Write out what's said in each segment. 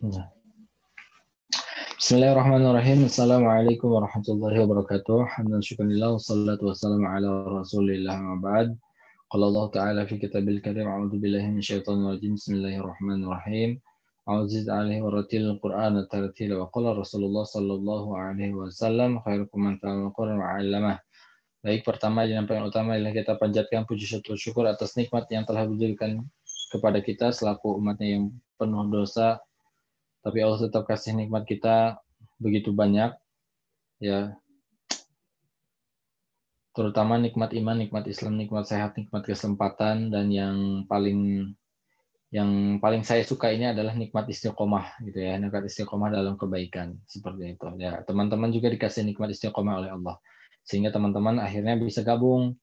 Nah. Bismillahirrahmanirrahim. Assalamualaikum warahmatullahi wabarakatuh. Hamdan syukurillah wassalatu wassalamu ala rasulillah wa ba'd. Qala Allah Ta'ala fi kitabil karim a'udzu billahi minasyaitonir rajim. Bismillahirrahmanirrahim. A'udzu alaihi wa ratil Qur'an tartila wa qala Rasulullah sallallahu alaihi wasallam khairukum man ta'allama al-Qur'an wa 'allamah. Baik, pertama dan yang paling utama adalah kita panjatkan puji syukur atas nikmat yang telah diberikan kepada kita selaku umatnya yang penuh dosa. Tapi Allah tetap kasih nikmat kita begitu banyak, ya. Terutama nikmat iman, nikmat Islam, nikmat sehat, nikmat kesempatan, dan yang paling saya suka ini adalah nikmat istiqomah, gitu ya. Nikmat istiqomah dalam kebaikan, seperti itu. Ya, teman-teman juga dikasih nikmat istiqomah oleh Allah, sehingga teman-teman akhirnya bisa gabung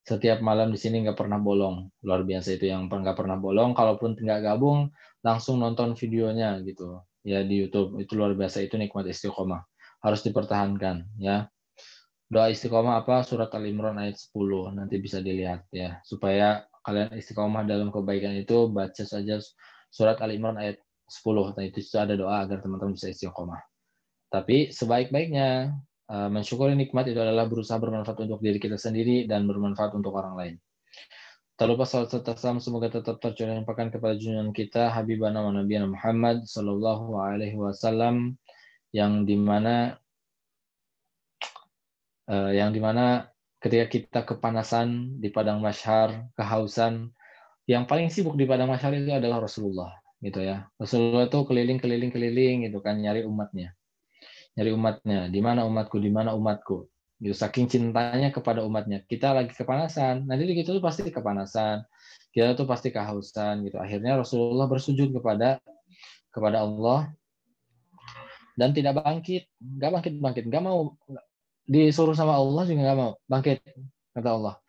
setiap malam di sini, nggak pernah bolong. Luar biasa itu yang nggak pernah bolong. Kalaupun nggak gabung, langsung nonton videonya gitu ya di YouTube. Itu luar biasa, itu nikmat istiqomah. Harus dipertahankan ya. Doa istiqomah apa? Surat Al-Imran ayat 10. Nanti bisa dilihat ya. Supaya kalian istiqomah dalam kebaikan itu, baca saja surat Al-Imran ayat 10. Nah, itu ada doa agar teman-teman bisa istiqomah. Tapi sebaik-baiknya mensyukuri nikmat itu adalah berusaha bermanfaat untuk diri kita sendiri dan bermanfaat untuk orang lain. Tak lupa salat serta salam semoga tetap tercurah kepada junjungan kita Habibana wa Nabiyana Muhammad sallallahu alaihi wasallam, yang dimana ketika kita kepanasan di padang mahsyar, kehausan, yang paling sibuk di padang mahsyar itu adalah Rasulullah, gitu ya. Rasulullah itu keliling gitu kan, nyari umatnya, di mana umatku, di mana umatku, gitu. Saking cintanya kepada umatnya. Kita lagi kepanasan, nanti kita tuh pasti kepanasan, kita tuh pasti kehausan, gitu. Akhirnya Rasulullah bersujud kepada Allah dan tidak bangkit, nggak mau, disuruh sama Allah juga nggak mau bangkit, kata Allah.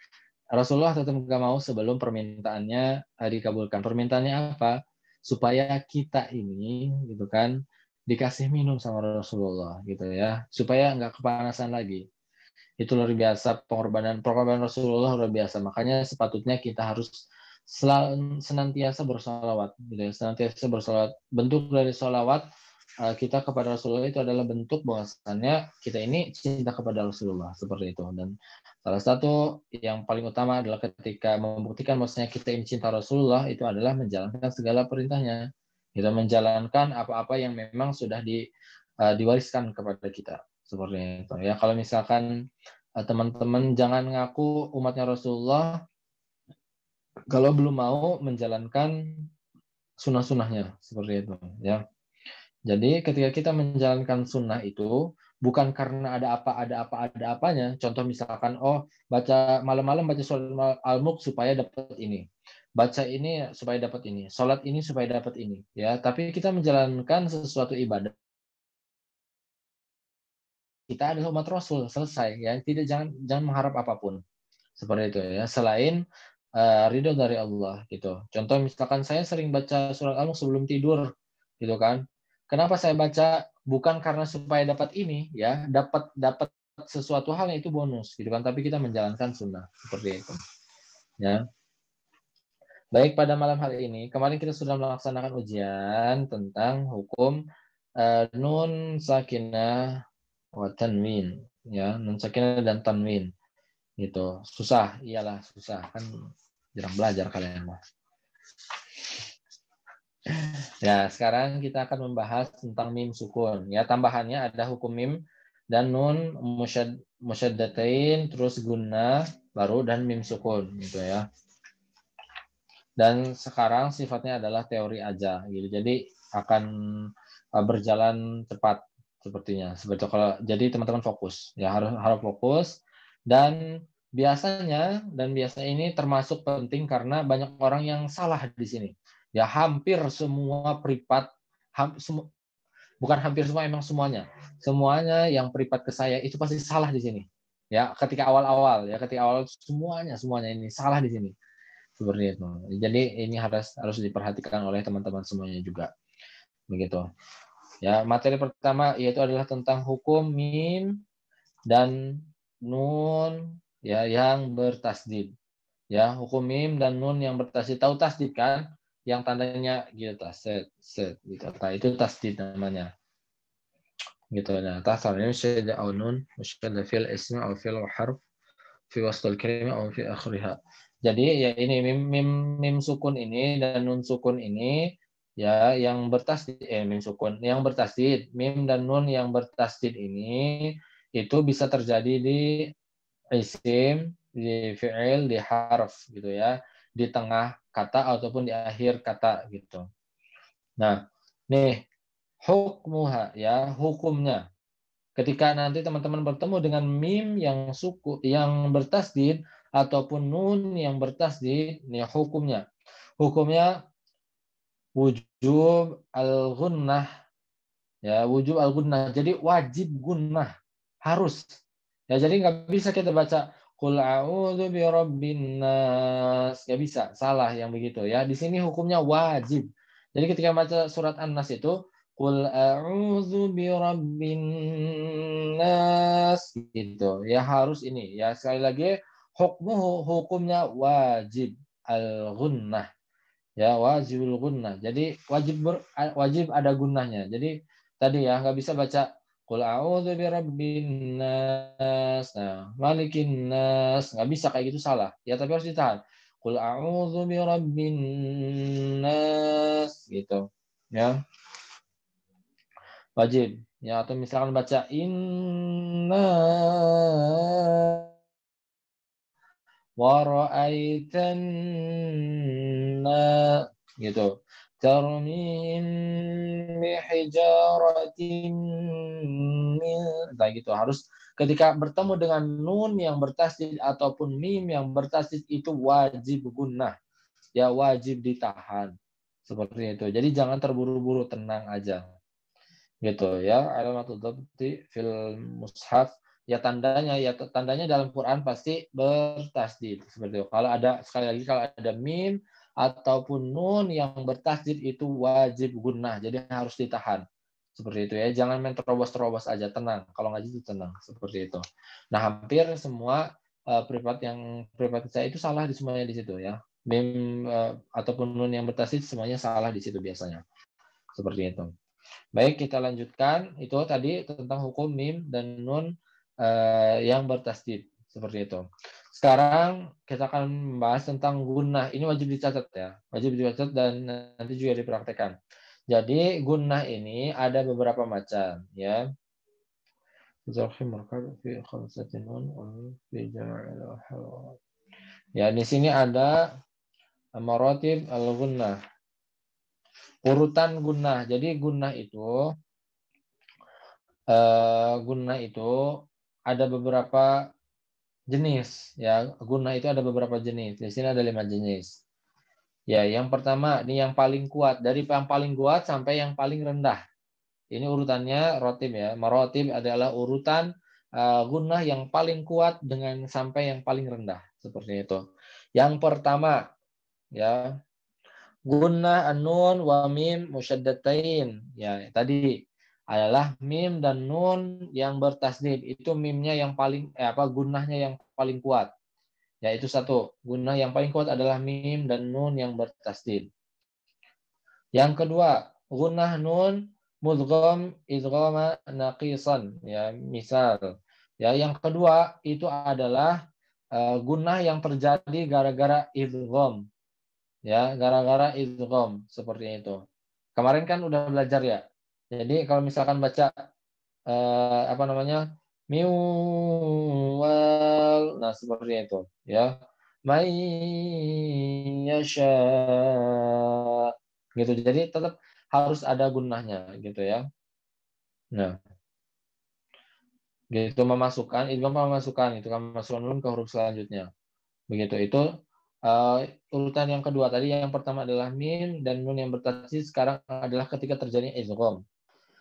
Rasulullah tetap nggak mau sebelum permintaannya dikabulkan. Permintaannya apa? Supaya kita ini, gitu kan, dikasih minum sama Rasulullah, gitu ya, supaya nggak kepanasan lagi. Itu luar biasa, pengorbanan Rasulullah luar biasa. Makanya sepatutnya kita harus senantiasa bersolawat, gitu ya, senantiasa bersolawat. Bentuk dari solawat kita kepada Rasulullah itu adalah bentuk bahwasannya kita ini cinta kepada Rasulullah, seperti itu. Dan salah satu yang paling utama adalah ketika membuktikan bahwasanya kita ini cinta Rasulullah itu adalah menjalankan segala perintahnya. Kita menjalankan apa-apa yang memang sudah diwariskan kepada kita, seperti itu ya. Kalau misalkan teman-teman jangan ngaku umatnya Rasulullah kalau belum mau menjalankan sunnah-sunnahnya, seperti itu ya. Jadi ketika kita menjalankan sunnah itu bukan karena ada apanya. Contoh misalkan, baca malam-malam baca surat Al-Mulk supaya dapat ini, baca ini supaya dapat ini, sholat ini supaya dapat ini, ya. Tapi kita menjalankan sesuatu ibadah, kita adalah umat Rasul, selesai ya. Jangan mengharap apapun, seperti itu ya. Selain ridho dari Allah, gitu. Contoh misalkan saya sering baca surat Al-Mulk sebelum tidur, gitu kan. Kenapa saya baca? Bukan karena supaya dapat ini, ya, dapat sesuatu hal yang itu bonus, gitu kan. Tapi kita menjalankan sunnah, seperti itu, ya. Baik, pada malam hari ini, kemarin kita sudah melaksanakan ujian tentang hukum nun sakinah wa tanwin, ya, nun sakinah dan tanwin, gitu. Susah, iyalah susah, kan jarang belajar kalian mah. Ya, sekarang kita akan membahas tentang mim sukun. Ya, tambahannya ada hukum mim dan nun musyaddatain, terus gunnah baru, dan mim sukun, gitu ya. Dan sekarang sifatnya adalah teori aja, gitu. Jadi akan berjalan cepat sepertinya. Jadi teman-teman fokus, ya, harus fokus. Dan biasanya ini termasuk penting karena banyak orang yang salah di sini. Ya, hampir semua privat, bukan hampir semua, emang semuanya yang privat ke saya itu pasti salah di sini. Ya, ketika awal semuanya ini salah di sini. Seperti itu. Jadi ini harus diperhatikan oleh teman-teman semuanya juga. Begitu. Ya, materi pertama yaitu adalah tentang hukum mim dan nun, ya, yang bertasdid. Ya, hukum mim dan nun yang bertasdid. Tahu tasdid kan? yang tandanya gitu, set, set, gitu. Nah, itu tasdid namanya. Gitu. Nah, tasdid musyaddah au nun, musyaddah fil ismi au fil harf fi wastul kalimah au fi akhiriha. Jadi ya ini mim sukun ini dan nun sukun ini ya yang bertasdid mim sukun yang bertasdid, mim dan nun yang bertasdid ini itu bisa terjadi di isim, di fi'il, di harf gitu ya, di tengah kata ataupun di akhir kata gitu. Nah, nih hukmuha ya, hukumnya. Ketika nanti teman-teman bertemu dengan mim yang suku yang bertasdid ataupun nun yang bertasdid, nih hukumnya. Hukumnya wujub al-gunnah ya, wujub al-gunnah. Jadi wajib gunnah, harus. Ya, jadi nggak bisa kita baca qul a'udzu birabbin nas, nggak bisa, salah yang begitu ya. Di sini hukumnya wajib. Jadi ketika baca surat An-Nas itu qul a'udzu birabbin nas gitu. Ya harus ini. Ya sekali lagi hukumnya wajib al-gunnah. Ya wajibul gunnah. Jadi wajib ada gunnahnya. Jadi tadi ya nggak bisa baca qul a'udzu birabbin nas. Nah, malikin nas. Nggak bisa kayak gitu, salah. Ya tapi harus ditahan. Qul a'udzu birabbin nas gitu. Ya, wajib. Ya atau misalkan baca inna wa ra'aitanna gitu. Tarmim bihijaratin min, nah gitu. Harus ketika bertemu dengan nun yang bertasdid ataupun mim yang bertasdid itu wajib gunnah. Ya wajib ditahan. Seperti itu. Jadi jangan terburu-buru, tenang aja. Gitu ya. Alamatul dhabti fil mushaf, ya tandanya dalam Quran pasti bertasdid seperti itu. Kalau ada, sekali lagi, kalau ada mim ataupun nun yang bertasdid itu wajib gunnah, jadi harus ditahan seperti itu ya. Jangan main terobos-terobos aja, tenang. Kalau ngaji itu tenang seperti itu. Nah, hampir semua privat saya itu salah di semuanya di situ ya. Mim ataupun nun yang bertasdid semuanya salah di situ biasanya. Seperti itu. Baik, kita lanjutkan. Itu tadi tentang hukum mim dan nun yang bertasdid. Seperti itu. Sekarang kita akan membahas tentang gunnah. Ini wajib dicatat ya. Wajib dicatat dan nanti juga dipraktekkan. Jadi gunnah ini ada beberapa macam ya. Ya, di sini ada maratib al-gunnah. Urutan gunnah. Jadi gunnah itu ada beberapa jenis ya. Gunnah itu ada beberapa jenis. Di sini ada 5 jenis. Ya, yang pertama ini yang paling kuat, dari yang paling kuat sampai yang paling rendah. Ini urutannya rotib ya. Marotib adalah urutan gunnah yang paling kuat dengan sampai yang paling rendah, seperti itu. Yang pertama ya, gunnah an-nun wa mim musyaddatain. Ya, tadi adalah mim dan nun yang bertasdid. Itu mimnya yang paling gunnahnya yang paling kuat. Ya, itu satu. Gunnah yang paling kuat adalah mim dan nun yang bertasdid. Yang kedua, gunnah nun mudgham idghama naqisan. Ya, misal. Ya, yang kedua itu adalah gunnah yang terjadi gara-gara idgham. Ya, gara-gara idgham seperti itu. Kemarin kan udah belajar ya. Jadi kalau misalkan baca miwal, nah seperti itu ya. May yasha gitu. Jadi tetap harus ada gunnahnya gitu ya. Nah, gitu memasukkan itu kan memasukkan nun ke huruf selanjutnya. Begitu itu urutan yang kedua tadi. Yang pertama adalah mim dan nun yang bertasdid, sekarang adalah ketika terjadi idgham.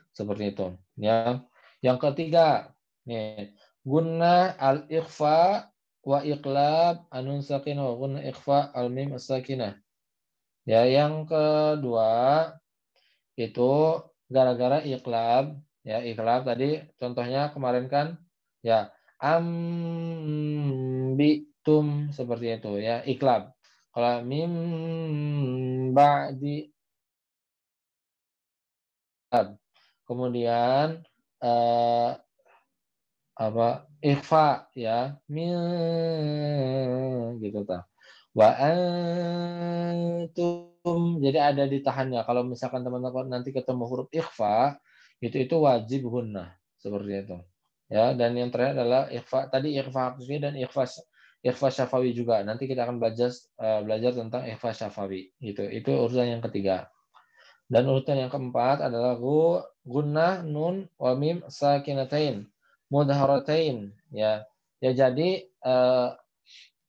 Seperti itu ya. Yang ketiga nih, gunnah al-ikhfa wa iqlab anun sakinah wa gunnah ikhfa al-mim as-sakinah. Ya, yang kedua itu gara-gara iqlab. Ya, iqlab tadi contohnya kemarin kan ya ambitum seperti itu ya, iqlab. Kalau mim ba'di, kemudian apa ikhfa ya min gitu ta. Wa antum, jadi ada ditahannya. Kalau misalkan teman-teman nanti ketemu huruf ikhfa itu wajib gunnah seperti itu. Ya, dan yang terakhir adalah ikhfa, tadi ikhfa haqiqi dan ikhfa syafawi juga. Nanti kita akan belajar tentang ikhfa syafawi gitu. Itu urutan yang ketiga. Dan urutan yang keempat adalah gunnah nun wa mim sakinatain mudharatain ya. Ya jadi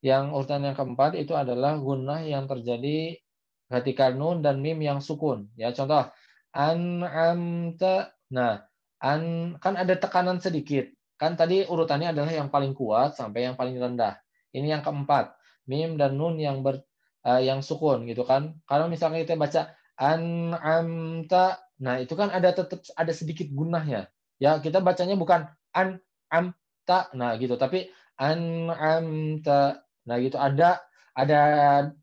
yang urutan yang keempat itu adalah gunnah yang terjadi ketika nun dan mim yang sukun. Ya, contoh an'amta. Nah, kan ada tekanan sedikit. Kan tadi urutannya adalah yang paling kuat sampai yang paling rendah. Ini yang keempat. Mim dan nun yang sukun gitu kan. Kalau misalnya kita baca an'amta, nah itu kan tetap ada sedikit gunnahnya. Ya, kita bacanya bukan an'amta, nah gitu, tapi an'amta. Nah, gitu ada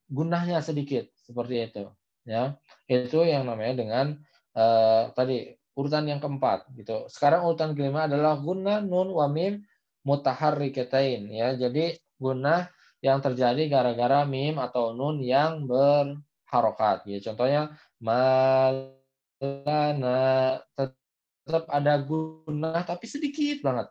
gunahnya sedikit seperti itu, ya. Itu yang namanya dengan tadi urutan yang keempat, gitu. Sekarang urutan kelima adalah gunnah nun wa mim mutaharrikatain, ya. Jadi gunnah yang terjadi gara-gara mim atau nun yang berharokat, ya. Contohnya malana, tetap ada gunnah tapi sedikit banget.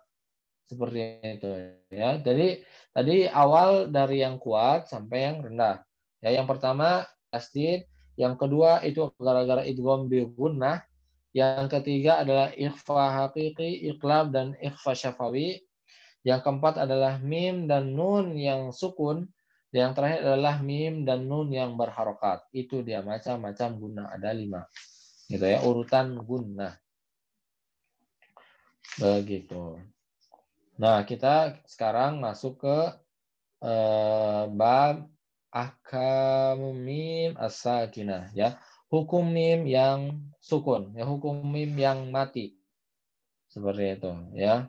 Seperti itu ya. Jadi tadi awal dari yang kuat sampai yang rendah. Ya, yang pertama tasdid, yang kedua itu gara-gara idgham bi gunnah, yang ketiga adalah ikhfa haqiqi, iqlab dan ikhfa syafawi. Yang keempat adalah mim dan nun yang sukun. Yang terakhir adalah mim dan nun yang berharokat. Itu dia macam-macam gunnah, ada 5. Gitu ya, urutan gunnah. Begitu. Nah, kita sekarang masuk ke bab ahkamu mim as-sakinah ya. Hukum mim yang sukun, ya, hukum mim yang mati. Seperti itu ya.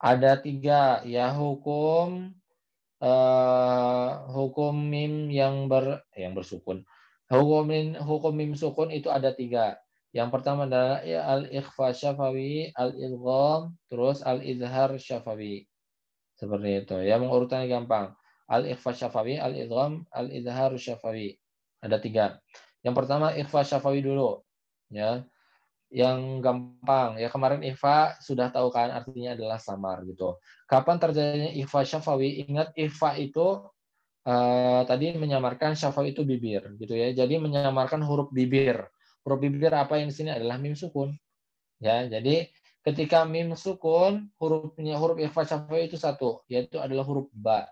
Ada 3 ya, hukum mim yang bersukun. Hukum mim sukun itu ada 3. Yang pertama adalah al-ikhfa syafawi, al-idgham, terus al-izhar syafawi. Seperti itu. Ya, mengurutannya gampang. Al-ikhfa syafawi, al-idgham, al-izhar syafawi. Ada 3. Yang pertama ikhfa syafawi dulu. Ya. Yang gampang. Ya, kemarin ikhfa sudah tahu kan artinya adalah samar gitu. Kapan terjadinya ikhfa syafawi? Ingat ikhfa itu tadi menyamarkan syafawi itu bibir gitu ya. Jadi menyamarkan huruf bibir. Huruf bibir apa yang di sini adalah mim sukun. Ya, jadi ketika mim sukun, huruf ikhfa syafawi itu satu, yaitu adalah huruf ba.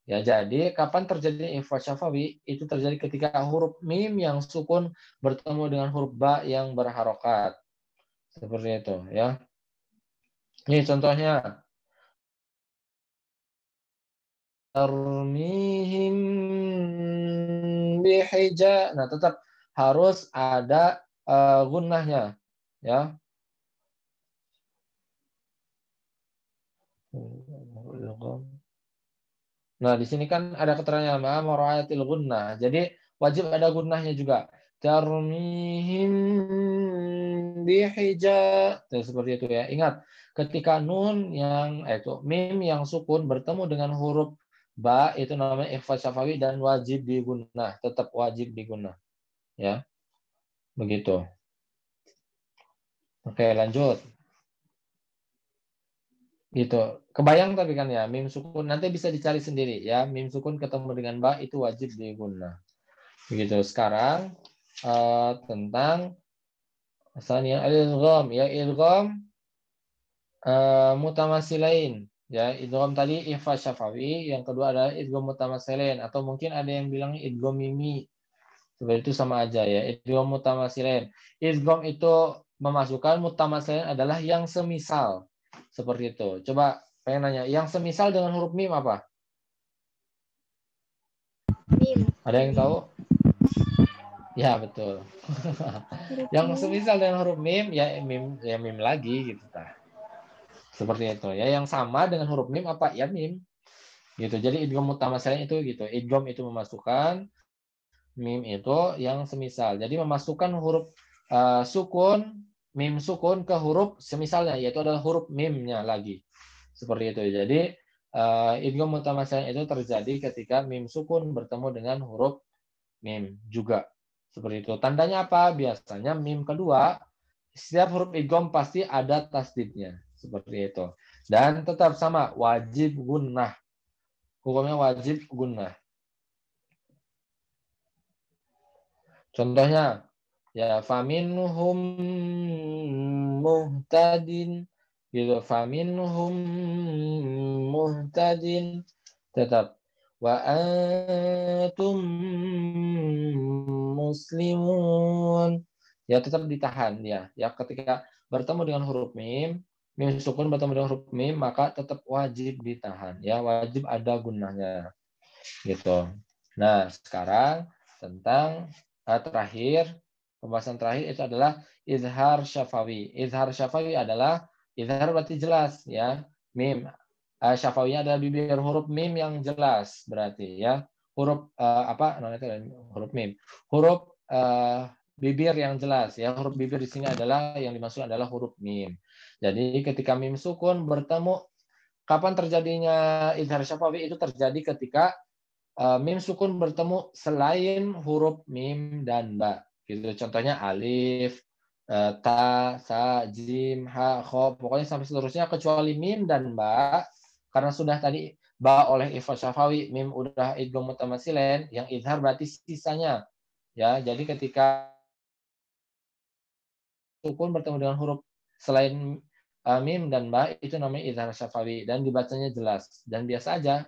Ya, jadi kapan terjadi ikhfa syafawi? Itu terjadi ketika huruf mim yang sukun bertemu dengan huruf ba yang berharokat. Seperti itu, ya. Ini contohnya. Tarmihim bihija. Nah, tetap harus ada gunnahnya, ya. Nah, di sini kan ada keterangan ma'amaratil gunnah. Jadi wajib ada gunnahnya juga. Tarmihim bihija. Seperti itu ya. Ingat, ketika nun yang itu mim yang sukun bertemu dengan huruf ba itu namanya ikhfa syafawi dan wajib digunnah, tetap wajib digunnah. Ya. Begitu. Oke, lanjut. Gitu. Kebayang tapi kan ya, mim sukun nanti bisa dicari sendiri ya. Mim sukun ketemu dengan ba itu wajib digunnah. Begitu. Sekarang tentang misalnya al-idgham ya, idgham mutamasilain ya. Idgham tadi ikhfa syafawi, yang kedua adalah idgham mutamasilain atau mungkin ada yang bilang idgham mimi. Seperti itu sama aja ya. Idgham mutamasilain. Idgham itu memasukkan, mutamasilain adalah yang semisal. Seperti itu. Coba pengen nanya, yang semisal dengan huruf mim apa? Mim. Ada yang tahu? Ya, betul. Yang semisal dengan huruf mim ya mim lagi gitu. Seperti itu ya. Yang sama dengan huruf mim apa? Ya mim. Gitu. Jadi idgham mutamatsilain itu gitu. Idgham itu memasukkan, mim itu yang semisal. Jadi memasukkan huruf sukun, mim sukun ke huruf semisalnya, yaitu adalah huruf mimnya lagi. Seperti itu. Jadi idgham mutamatsilain itu terjadi ketika mim sukun bertemu dengan huruf mim juga. Seperti itu. Tandanya apa? Biasanya mim kedua, setiap huruf idgham pasti ada tasdidnya. Seperti itu. Dan tetap sama, wajib gunnah. Hukumnya wajib gunnah. Contohnya, ya faminhum muhtadin gitu, faminhum muhtadin, tetap wa antum muslimun, ya tetap ditahan ya. Ya ketika bertemu dengan huruf mim, mim sukun bertemu dengan huruf mim, maka tetap wajib ditahan ya, wajib ada gunnahnya gitu. Nah, sekarang tentang terakhir, pembahasan terakhir itu adalah izhar syafawi. Izhar syafawi adalah, izhar berarti jelas ya. Mim syafawinya adalah bibir huruf mim yang jelas berarti ya. Huruf apa namanya itu, huruf mim. Huruf bibir yang jelas ya. Huruf bibir di sini adalah yang dimaksud adalah huruf mim. Jadi ketika mim sukun bertemu, kapan terjadinya izhar syafawi? Itu terjadi ketika mim sukun bertemu selain huruf mim dan ba. Gitu. Contohnya alif, ta, sa, jim, ha, kho, pokoknya sampai seterusnya kecuali mim dan ba, karena sudah tadi ba oleh ifrad syafawi, mim udah idgham mutamatsilain, yang izhar berarti sisanya. Ya, jadi ketika sukun bertemu dengan huruf selain mim dan ba, itu namanya izhar syafawi dan dibacanya jelas dan biasa aja.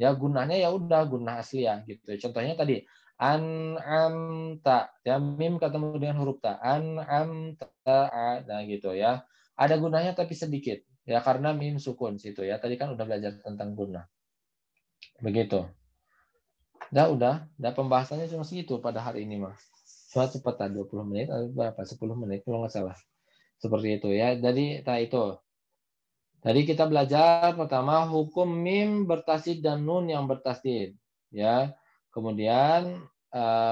Ya gunanya ya udah gunnah asli ya gitu. Contohnya tadi an'amta, ya mim ketemu dengan huruf ta, an'amta, nah gitu ya. Ada gunanya tapi sedikit ya karena mim sukun situ ya. Tadi kan udah belajar tentang gunnah. Begitu. Udah pembahasannya cuma segitu pada hari ini mah. Cuma cepat 20 menit atau berapa? 10 menit kalau nggak salah. Seperti itu ya. Jadi itu. Tadi kita belajar pertama hukum mim bertasdid dan nun yang bertasdid, ya. Kemudian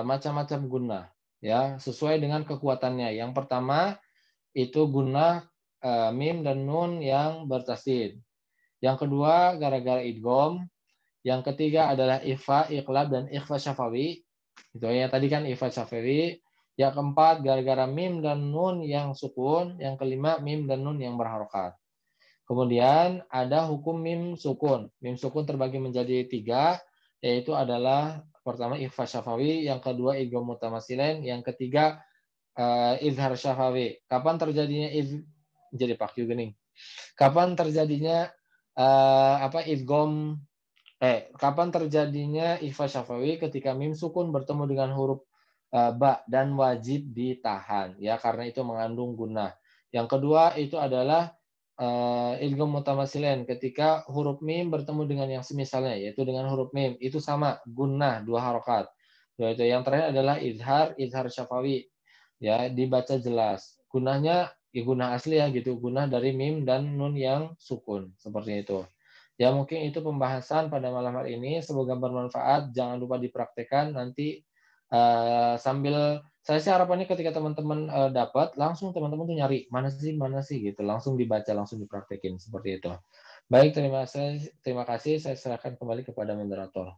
macam-macam gunnah, ya, sesuai dengan kekuatannya. Yang pertama itu gunnah mim dan nun yang bertasdid. Yang kedua gara-gara idgham. Yang ketiga adalah ikhfa, iqlab dan ikhfa syafawi. Itu ya tadi kan ikhfa syafawi. Yang keempat gara-gara mim dan nun yang sukun. Yang kelima mim dan nun yang berharokat. Kemudian ada hukum mim sukun. Mim sukun terbagi menjadi 3, yaitu adalah pertama ikhfa syafawi, yang kedua idgham mutamatsilain, yang ketiga izhar syafawi. Kapan terjadinya jadi pak juga nih. Kapan terjadinya idgham kapan terjadinya ikhfa syafawi? Ketika mim sukun bertemu dengan huruf ba dan wajib ditahan ya karena itu mengandung gunnah. Yang kedua itu adalah idgham mutamatsilain ketika huruf mim bertemu dengan yang semisalnya yaitu dengan huruf mim itu sama gunnah 2 harokat. Yaitu yang terakhir adalah izhar syafawi ya dibaca jelas. Gunnahnya ya gunnah asli ya gitu, gunnah dari mim dan nun yang sukun seperti itu. Ya mungkin itu pembahasan pada malam hari ini. Semoga bermanfaat. Jangan lupa dipraktekkan nanti sambil saya sih harapannya ketika teman-teman dapat langsung teman-teman tuh nyari mana sih gitu. Langsung dibaca, langsung dipraktekin seperti itu. Baik, terima kasih. Saya serahkan kembali kepada moderator.